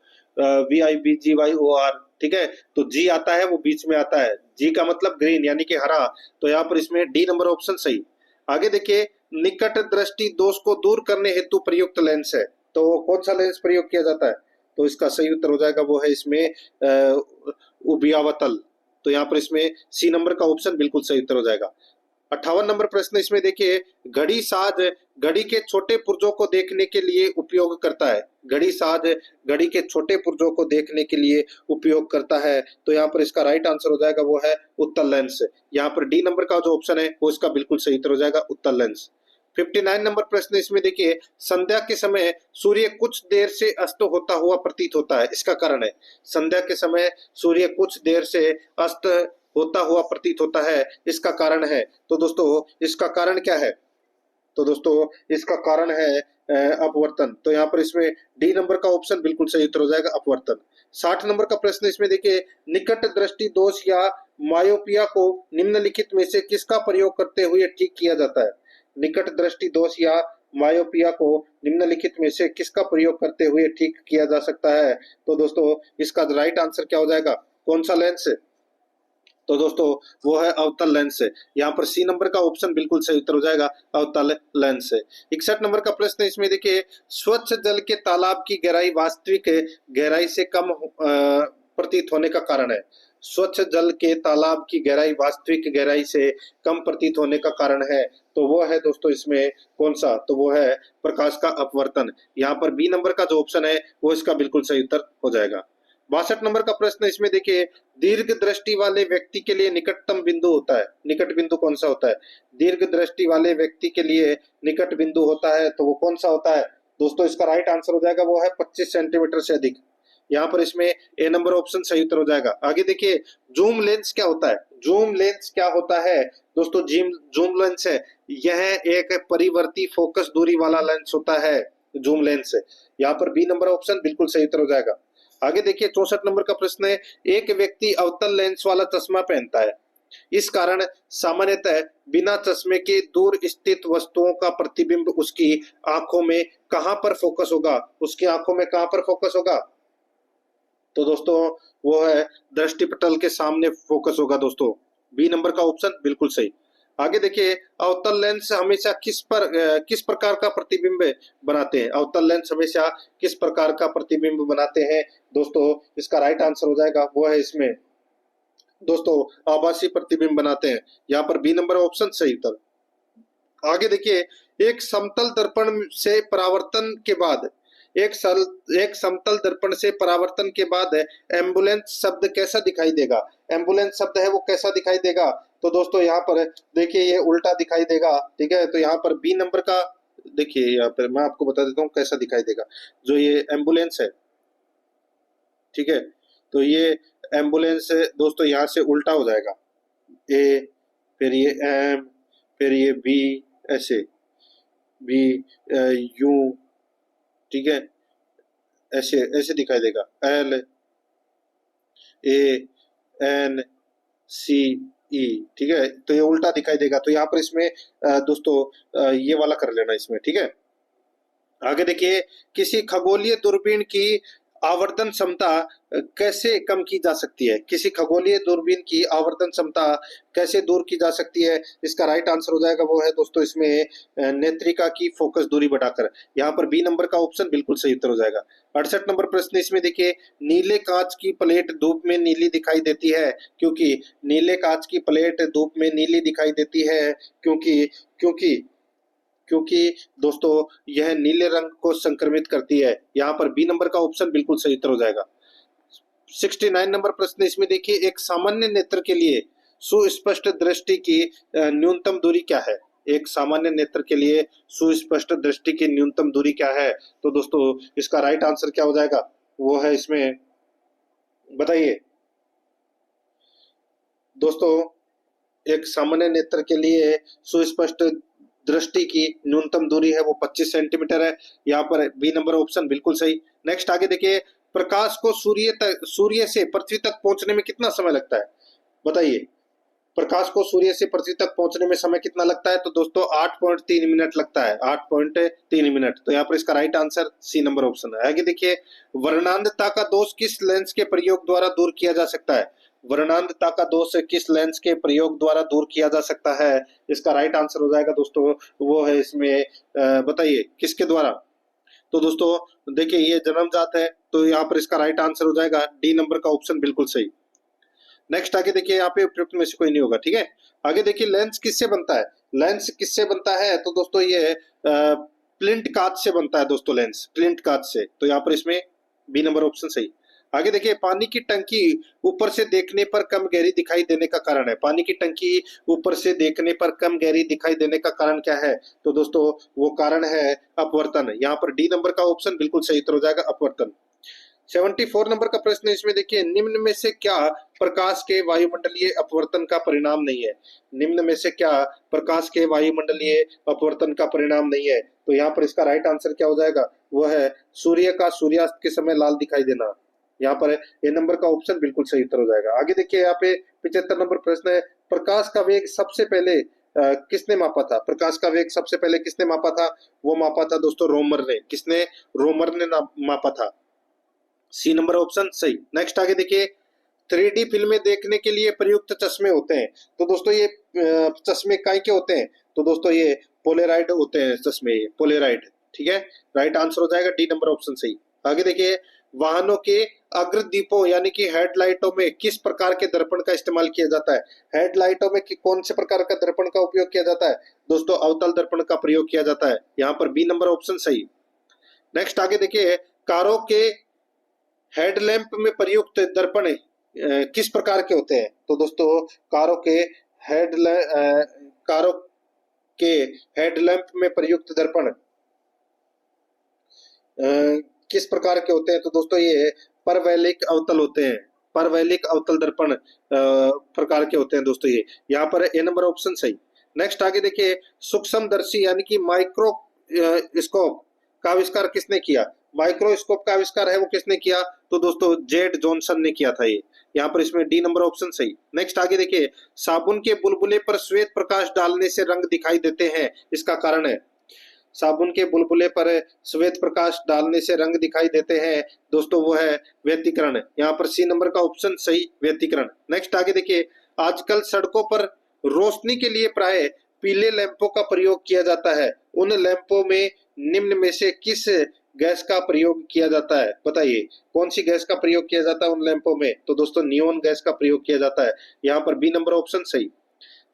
VIBGYOR, ठीक है। तो जी आता है वो बीच में आता है, जी का मतलब ग्रीन यानी कि हरा। तो यहाँ पर इसमें डी नंबर ऑप्शन सही। आगे देखिए, निकट दृष्टि दोष को दूर करने हेतु प्रयुक्त लेंस है, तो कौन सा लेंस प्रयोग किया जाता है, तो इसका सही उत्तर हो जाएगा वो है इसमें उभयावतल, तो यहाँ पर इसमें सी नंबर का ऑप्शन बिल्कुल सही उत्तर हो जाएगा। 58 नंबर प्रश्न इसमें देखिए, घड़ी साज घड़ी के छोटे पुर्जों को देखने के लिए उपयोग करता है। घड़ी साज घड़ी के छोटे पुर्जों को देखने के लिए उपयोग करता है, तो यहाँ पर इसका राइट आंसर हो जाएगा वो है उत्तल लेंस। यहाँ पर डी नंबर का जो ऑप्शन है वो इसका बिल्कुल सही उत्तर हो जाएगा, उत्तल लेंस। 59 नंबर प्रश्न इसमें देखिए, संध्या के समय सूर्य कुछ देर से अस्त होता हुआ प्रतीत होता है, इसका कारण है। संध्या के समय सूर्य कुछ देर से अस्त होता हुआ प्रतीत होता है, इसका कारण है। तो दोस्तों इसका कारण क्या है? तो दोस्तों इसका कारण है अपवर्तन। तो यहाँ पर इसमें डी नंबर का ऑप्शन बिल्कुल सही उत्तर हो जाएगा, अपवर्तन। 60 नंबर का प्रश्न इसमें देखिए, निकट दृष्टि दोष या मायोपिया को निम्नलिखित में से किसका प्रयोग करते हुए ठीक किया जाता है? निकट दृष्टि दोष या मायोपिया को निम्नलिखित में से किसका प्रयोग करते हुए ठीक किया जा सकता है? तो दोस्तों इसका राइट आंसर क्या हो जाएगा? कौन सा लेंस है? तो दोस्तों वो है अवतल लेंस है। यहाँ पर सी नंबर का ऑप्शन बिल्कुल सही उत्तर हो जाएगा, अवतल लेंस है। 61 नंबर का प्रश्न इसमें देखिए, स्वच्छ जल के तालाब की गहराई वास्तविक गहराई से कम प्रतीत होने का कारण है। स्वच्छ जल के तालाब की गहराई वास्तविक गहराई से कम प्रतीत होने का कारण है, तो वो है दोस्तों इसमें कौन सा? तो वो है प्रकाश का अपवर्तन। यहाँ पर बी नंबर का जो ऑप्शन है वो इसका बिल्कुल सही उत्तर हो जाएगा। 62 नंबर का प्रश्न इसमें देखिए, दीर्घ दृष्टि वाले व्यक्ति के लिए निकटतम बिंदु होता है। निकट बिंदु कौन सा होता है? दीर्घ दृष्टि वाले व्यक्ति के लिए निकट बिंदु होता है, तो वो कौन सा होता है? दोस्तों इसका राइट आंसर हो जाएगा वो है 25 सेंटीमीटर से अधिक। यहाँ पर इसमें ए नंबर ऑप्शन सही उत्तर हो जाएगा। आगे देखिए, जूम लेंस क्या होता है? जूम लेंस क्या होता है दोस्तों? जूम लेंस है, यह एक परिवर्ती फोकस दूरी वाला लेंस होता है, जूम लेंस है। यहाँ पर बी नंबर ऑप्शन बिल्कुल सही उत्तर हो जाएगा। आगे देखिए 64 नंबर का प्रश्न है, एक व्यक्ति अवतल लेंस वाला चश्मा पहनता है, इस कारण सामान्यतः बिना चश्मे के दूर स्थित वस्तुओं का प्रतिबिंब उसकी आंखों में कहां पर फोकस होगा? उसकी आंखों में कहां पर फोकस होगा? तो दोस्तों वो है दृष्टिपटल के सामने फोकस होगा दोस्तों, बी नंबर का ऑप्शन बिल्कुल सही। आगे देखिए, अवतल लेंस हमेशा किस प्रकार का प्रतिबिंब बनाते हैं? अवतल लेंस हमेशा किस प्रकार का प्रतिबिंब बनाते हैं? दोस्तों इसका राइट आंसर हो जाएगा वो है इसमें दोस्तों आभासी प्रतिबिंब बनाते हैं। यहाँ पर बी नंबर ऑप्शन सही उत्तर। आगे देखिए, एक समतल दर्पण से परावर्तन के बाद एक समतल दर्पण से परावर्तन के बाद एम्बुलेंस शब्द कैसा दिखाई देगा? एम्बुलेंस शब्द है वो कैसा दिखाई देगा? तो दोस्तों यहाँ पर देखिए ये उल्टा दिखाई देगा, ठीक है। तो यहाँ पर बी नंबर का देखिए, यहाँ पर मैं आपको बता देता हूँ कैसा दिखाई देगा। जो ये एम्बुलेंस है, ठीक है, तो ये एम्बुलेंस दोस्तों यहाँ से उल्टा हो जाएगा, ए, फिर ये एम, फिर ये बी, ऐसे बी, यू, ठीक है, ऐसे ऐसे दिखाई देगा, एल, ए, एन, सी, ई, ठीक है। तो ये उल्टा दिखाई देगा, तो यहाँ पर इसमें दोस्तों ये वाला कर लेना इसमें, ठीक है। आगे देखिए, किसी खगोलीय दूरबीन की आवर्धन क्षमता कैसे कम की जा सकती है? किसी खगोलीय दूरबीन की आवर्धन क्षमता कैसे दूर की जा सकती है? इसका राइट आंसर हो जाएगा वो है दोस्तों इसमें नेत्रिका की फोकस दूरी बढ़ाकर। यहाँ पर बी नंबर का ऑप्शन बिल्कुल सही उत्तर हो जाएगा। 68 नंबर प्रश्न इसमें देखिए, नीले कांच की प्लेट धूप में नीली दिखाई देती है क्योंकि नीले कांच की प्लेट धूप में नीली दिखाई देती है क्योंकि क्योंकि क्योंकि दोस्तों यह नीले रंग को संक्रमित करती है। यहाँ पर बी नंबर का ऑप्शन बिल्कुल सही उत्तर हो जाएगा। 69 नंबर प्रश्न इसमें देखिए, एक सामान्य नेत्र के लिए सुस्पष्ट दृष्टि की न्यूनतम दूरी क्या है? एक सामान्य नेत्र के लिए सुस्पष्ट दृष्टि की न्यूनतम दूरी क्या है? तो दोस्तों इसका राइट आंसर क्या हो जाएगा? वो है इसमें, बताइए दोस्तों। एक सामान्य नेत्र के लिए सुस्पष्ट दृष्टि की न्यूनतम दूरी है वो 25 सेंटीमीटर है। यहाँ पर बी नंबर ऑप्शन बिल्कुल सही। नेक्स्ट आगे देखिए, प्रकाश को सूर्य से पृथ्वी तक पहुंचने में कितना समय लगता है? बताइए, प्रकाश को सूर्य से पृथ्वी तक पहुंचने में समय कितना लगता है? तो दोस्तों 8.3 मिनट लगता है, 8.3 मिनट। तो यहाँ पर इसका right answer C number option है। आगे देखिए, वर्णांधता का दोष किस लेंस के प्रयोग द्वारा दूर किया जा सकता है? वर्णांधता का दोष किस लेंस के प्रयोग द्वारा दूर किया जा सकता है? इसका राइट आंसर हो जाएगा दोस्तों वो है इसमें, बताइए किसके द्वारा? तो दोस्तों देखिए ये जन्मजात है, तो यहाँ पर इसका राइट आंसर हो जाएगा डी नंबर का ऑप्शन बिल्कुल सही। नेक्स्ट आगे देखिए यहाँ पे उपयुक्त में से कोई नहीं होगा, ठीक है। आगे देखिए लेंस किससे बनता है, लेंस किससे बनता है, तो दोस्तों ये प्लिंट कांच से बनता है दोस्तों, लेंस प्लिंट कांच से, तो यहाँ पर इसमें बी नंबर ऑप्शन सही। आगे देखिए पानी की टंकी ऊपर से देखने पर कम गहरी दिखाई देने का कारण है, पानी की टंकी ऊपर से देखने पर कम गहरी दिखाई देने का कारण क्या है, तो दोस्तों वो कारण है अपवर्तन। यहाँ पर डी नंबर का ऑप्शन बिल्कुल सही उत्तर हो जाएगा, अपवर्तन। 74 नंबर का प्रश्न है, इसमें देखिए निम्न में से क्या प्रकाश के वायुमंडलीय अपवर्तन का परिणाम नहीं है, निम्न में से क्या प्रकाश के वायुमंडलीय अपवर्तन का परिणाम नहीं है, तो यहाँ पर इसका राइट आंसर क्या हो जाएगा, वो है सूर्य का सूर्यास्त के समय लाल दिखाई देना। यहाँ पर ए नंबर का ऑप्शन बिल्कुल सही उत्तर हो जाएगा। आगे देखिए यहाँ पे 75 नंबर प्रश्न है, प्रकाश का वेग सबसे पहले किसने मापा था, प्रकाश का वेग सबसे पहले किसने मापा था, वो मापा था दोस्तों रोमर ने, किसने, रोमर ने मापा था, सी नंबर ऑप्शन सही। नेक्स्ट आगे देखिए 3D फिल्में देखने के लिए प्रयुक्त चश्मे होते हैं, तो दोस्तों ये चश्मे काय के होते हैं, तो दोस्तों ये पोलेराइड होते हैं चश्मे, ये पोलेराइड, ठीक है। राइट आंसर हो जाएगा डी नंबर ऑप्शन सही। आगे देखिए वाहनों के अग्रदीपों यानी कि हेडलाइटों में किस प्रकार के दर्पण का इस्तेमाल किया जाता है, हेडलाइटों में कौन से प्रकार का दर्पण का उपयोग किया जाता है, दोस्तों अवतल दर्पण का प्रयोग किया जाता है, यहाँ पर बी नंबर ऑप्शन सही। नेक्स्ट आगे देखिए कारों के हेडलैम्प में प्रयुक्त दर्पण किस प्रकार के होते हैं, तो दोस्तों कारों के कारों के हेडलैम्प में प्रयुक्त दर्पण किस प्रकार के होते हैं, तो दोस्तों ये परवैलिक अवतल होते हैं, परवैलिक अवतल दर्पण प्रकार के होते हैं दोस्तों ये, यहाँ पर ए नंबर ऑप्शन सही। नेक्स्ट आगे देखिए सूक्ष्मदर्शी यानी कि माइक्रोस्कोप का आविष्कार किसने किया, माइक्रोस्कोप का आविष्कार है वो किसने किया, तो दोस्तों जेड जॉनसन ने किया था ये, यहाँ पर इसमें डी नंबर ऑप्शन सही। नेक्स्ट आगे देखिए साबुन के बुलबुले पर श्वेत प्रकाश डालने से रंग दिखाई देते हैं, इसका कारण है, साबुन के बुलबुले पर श्वेत प्रकाश डालने से रंग दिखाई देते हैं दोस्तों वो है व्यतिकरण, यहाँ पर सी नंबर का ऑप्शन सही, व्यतिकरण। नेक्स्ट आगे देखिए आजकल सड़कों पर रोशनी के लिए प्राय पीले लैंपों का प्रयोग किया जाता है, उन लैंपों में निम्न में से किस गैस का प्रयोग किया जाता है, बताइए कौन सी गैस का प्रयोग किया जाता है उन लैंपों में, तो दोस्तों नियोन गैस का प्रयोग किया जाता है, यहाँ पर बी नंबर ऑप्शन सही।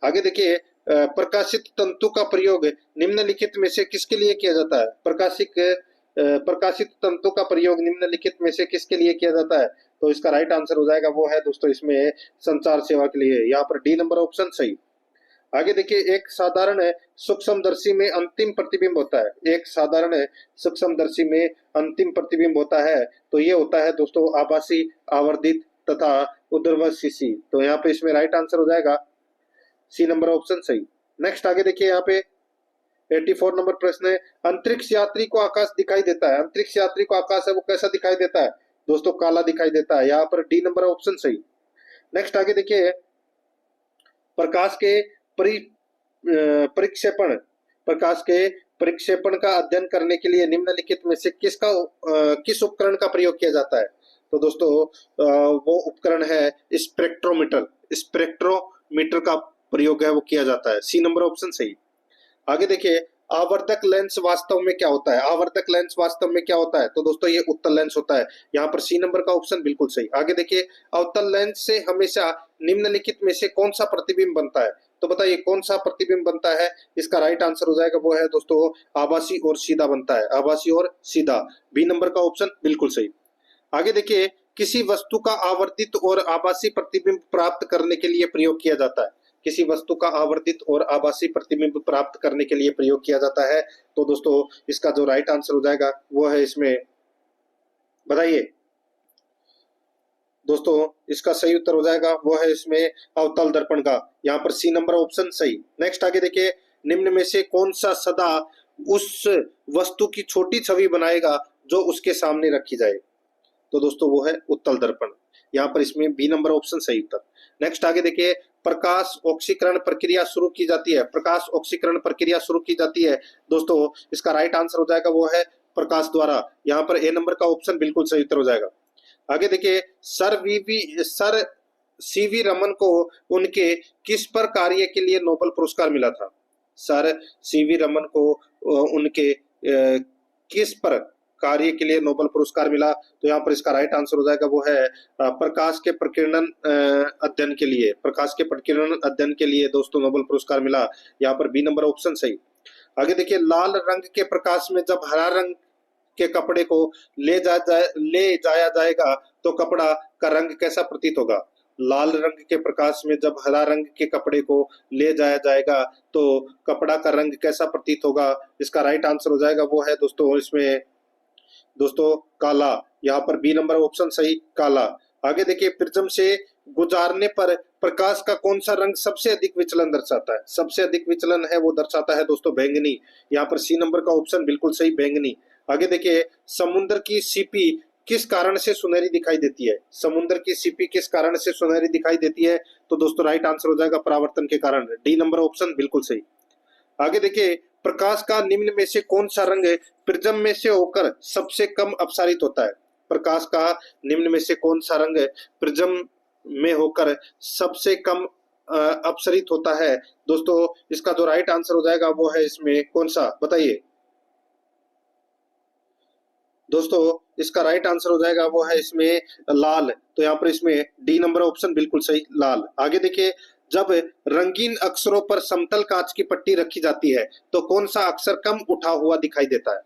आगे देखिए प्रकाशित तंतु का प्रयोग निम्नलिखित में से किसके लिए किया जाता है, प्रकाशित तंतु का प्रयोग निम्नलिखित में से किसके लिए किया जाता है, तो इसका राइट आंसर हो जाएगा वो है दोस्तों इसमें संचार सेवा के लिए, यहाँ पर डी नंबर ऑप्शन सही। आगे देखिए एक साधारण सूक्ष्मदर्शी में अंतिम प्रतिबिंब होता है, एक साधारण सूक्ष्मदर्शी में अंतिम प्रतिबिंब होता है, तो ये होता है दोस्तों आभासी, आवर्धित तथा ऊर्ध्वशीसी, तो यहाँ पे इसमें राइट आंसर हो जाएगा सी नंबर ऑप्शन सही। नेक्स्ट आगे देखिए यहाँ पे 84 नंबर प्रश्न है, अंतरिक्ष यात्री को आकाश दिखाई देता है, अंतरिक्ष यात्री को आकाश है वो कैसा दिखाई देता है, दोस्तों काला दिखाई देता है, यहाँ पर डी नंबर ऑप्शन सही। नेक्स्ट आगे देखिए प्रकाश के परिक्षेपण, प्रकाश के परिक्षेपण का अध्ययन करने के लिए निम्नलिखित में से किस उपकरण का प्रयोग किया जाता है, तो दोस्तों वो उपकरण है स्पेक्ट्रोमीटर, स्पेक्ट्रोमीटर का प्रयोग है वो किया जाता है, सी नंबर ऑप्शन सही। आगे देखिए आवर्धक लेंस वास्तव में क्या होता है, आवर्धक लेंस वास्तव में क्या होता है, तो दोस्तों ये उत्तल लेंस होता है, यहाँ पर सी नंबर का ऑप्शन बिल्कुल सही। आगे देखिए अवतल लेंस से हमेशा निम्नलिखित में से कौन सा प्रतिबिंब बनता है, तो बताइए कौन सा प्रतिबिंब बनता है, इसका राइट आंसर हो जाएगा वो है दोस्तों आभासी और सीधा बनता है, आभासी और सीधा, बी नंबर का ऑप्शन बिल्कुल सही। आगे देखिए किसी वस्तु का आवर्धित और आभासी प्रतिबिंब प्राप्त करने के लिए प्रयोग किया जाता है, किसी वस्तु का आवर्धित और आभासी प्रतिबिंब प्राप्त करने के लिए प्रयोग किया जाता है, तो दोस्तों इसका जो राइट आंसर हो जाएगा वो है इसमें, बताइए दोस्तों इसका सही उत्तर हो जाएगा वो है इसमें अवतल दर्पण का, यहाँ पर सी नंबर ऑप्शन सही। नेक्स्ट आगे देखिए निम्न में से कौन सा सदा उस वस्तु की छोटी छवि बनाएगा जो उसके सामने रखी जाए, तो दोस्तों वो है उत्तल दर्पण, यहाँ पर इसमें बी नंबर ऑप्शन सही उत्तर। नेक्स्ट आगे देखिए प्रकाश ऑक्सीकरण प्रक्रिया शुरू की जाती है, प्रकाश ऑक्सीकरण प्रक्रिया शुरू की जाती है दोस्तों, इसका राइट आंसर हो जाएगा वो है प्रकाश द्वारा, यहाँ पर ए नंबर का ऑप्शन बिल्कुल सही उत्तर हो जाएगा। आगे देखिए सर सीवी रमन को उनके किस पर कार्य के लिए नोबेल पुरस्कार मिला था, सर सीवी रमन को उनके किस पर कार्य के लिए नोबेल पुरस्कार मिला? तो यहाँ पर इसका राइट आंसर हो जाएगा वो है प्रकाश के प्रकीर्णन अध्ययन के लिए, प्रकाश के प्रकीर्णन अध्ययन के लिए दोस्तों नोबेल पुरस्कार मिला। यहाँ पर बी नंबर ऑप्शन सही। आगे देखिए, लाल रंग के प्रकाश में जब हरा रंग के कपड़े को ले जाया जाएगा तो कपड़ा का रंग कैसा प्रतीत होगा? लाल रंग के प्रकाश में जब हरा रंग के कपड़े को ले जाया जाएगा तो कपड़ा का रंग कैसा प्रतीत होगा? इसका राइट आंसर हो जाएगा वो है दोस्तों इसमें दोस्तों काला। यहाँ पर बी नंबर ऑप्शन सही, काला। आगे देखिए, प्रिज्म से गुजारने पर प्रकाश का कौन सा रंग सबसे अधिक विचलन दर्शाता है? सबसे अधिक विचलन है वो दर्शाता है दोस्तों बैंगनी। यहाँ पर सी नंबर का ऑप्शन बिल्कुल सही, बैंगनी। आगे देखिए, समुद्र की सीपी किस कारण से सुनहरी दिखाई देती है? समुद्र की सीपी किस कारण से सुनहरी दिखाई देती है? तो दोस्तों राइट आंसर हो जाएगा परावर्तन के कारण, डी नंबर ऑप्शन बिल्कुल सही। आगे देखिए, प्रकाश का निम्न में से कौन सा रंग प्रिज्म में से होकर सबसे कम अपसारित होता है? प्रकाश का निम्न में से कौन सा रंग प्रिज्म में होकर सबसे कम अपसरित होता है? दोस्तों इसका जो राइट आंसर हो जाएगा वो है इसमें कौन सा, बताइए दोस्तों। इसका राइट आंसर हो जाएगा वो है इसमें लाल। तो यहाँ पर इसमें डी नंबर ऑप्शन बिल्कुल सही, लाल। आगे देखिए, जब रंगीन अक्षरों पर समतल कांच की पट्टी रखी जाती है तो कौन सा अक्षर कम उठा हुआ दिखाई देता है?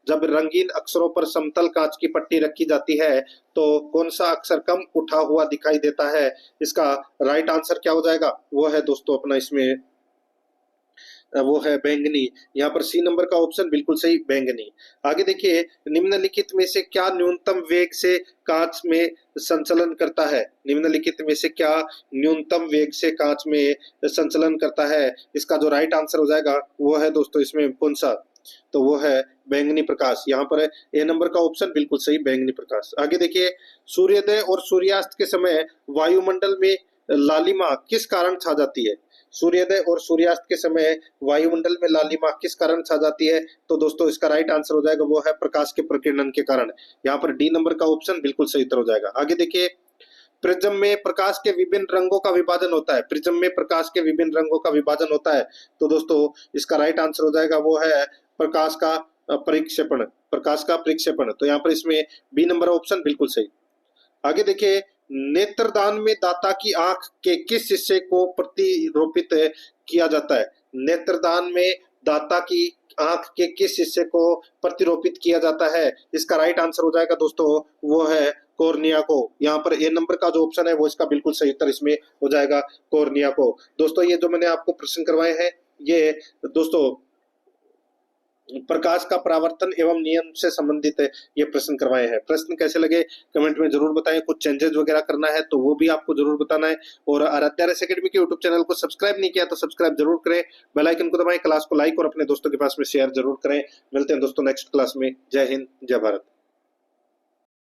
जब रंगीन अक्षरों पर समतल कांच की पट्टी रखी जाती है तो कौन सा अक्षर कम उठा हुआ दिखाई देता है? इसका राइट आंसर क्या हो जाएगा वो है दोस्तों अपना इसमें वो है बैंगनी। यहाँ पर सी नंबर का ऑप्शन बिल्कुल सही, बैंगनी। आगे देखिए, निम्नलिखित में से क्या न्यूनतम वेग से कांच में संचलन करता है? निम्नलिखित में से क्या न्यूनतम वेग से कांच में संचलन करता है? इसका जो राइट आंसर हो जाएगा वो है दोस्तों इसमें कौन सा, तो वो है बैंगनी प्रकाश। यहाँ पर ए नंबर का ऑप्शन बिल्कुल सही, बैंगनी प्रकाश। आगे देखिए, सूर्योदय और सूर्यास्त के समय वायुमंडल में लालिमा किस कारण छा जाती है? सूर्योदय और सूर्यास्त के समय वायुमंडल में लालिमा किस कारण छा जाती है? तो दोस्तों इसका राइट आंसर हो जाएगा वो है प्रकाश के प्रकीर्णन के कारण। यहाँ पर डी नंबर का ऑप्शन बिल्कुल सही उत्तर हो जाएगा। आगे देखिए, प्रिज्म में प्रकाश के विभिन्न रंगों का विभाजन होता है। प्रिज्म में प्रकाश के विभिन्न रंगों का विभाजन होता है। तो दोस्तों इसका राइट आंसर हो जाएगा वो है प्रकाश का परिक्षेपण, प्रकाश का परिक्षेपण। तो यहाँ पर इसमें बी नंबर ऑप्शन बिल्कुल सही। आगे देखिए, नेत्रदान में दाता की आंख के किस हिस्से को प्रतिरोपित किया जाता है? नेत्रदान में दाता की आंख के किस हिस्से को प्रतिरोपित किया जाता है? इसका राइट आंसर हो जाएगा दोस्तों वो है कॉर्निया को। यहाँ पर ए नंबर का जो ऑप्शन है वो इसका बिल्कुल सही उत्तर इसमें हो जाएगा, कॉर्निया को। दोस्तों ये जो मैंने आपको प्रश्न करवाए हैं ये दोस्तों प्रकाश का परावर्तन एवं नियम से संबंधित ये प्रश्न करवाए हैं। प्रश्न कैसे लगे कमेंट में जरूर बताएं। कुछ चेंजेस वगैरह करना है तो वो भी आपको जरूर बताना है। और आराध्या रेस एकेडमी के यूट्यूब चैनल को सब्सक्राइब नहीं किया तो सब्सक्राइब जरूर करें, बेल आइकन को दबाएं, क्लास को लाइक और अपने दोस्तों के पास में शेयर जरूर करें। मिलते हैं दोस्तों नेक्स्ट क्लास में। जय हिंद, जय भारत।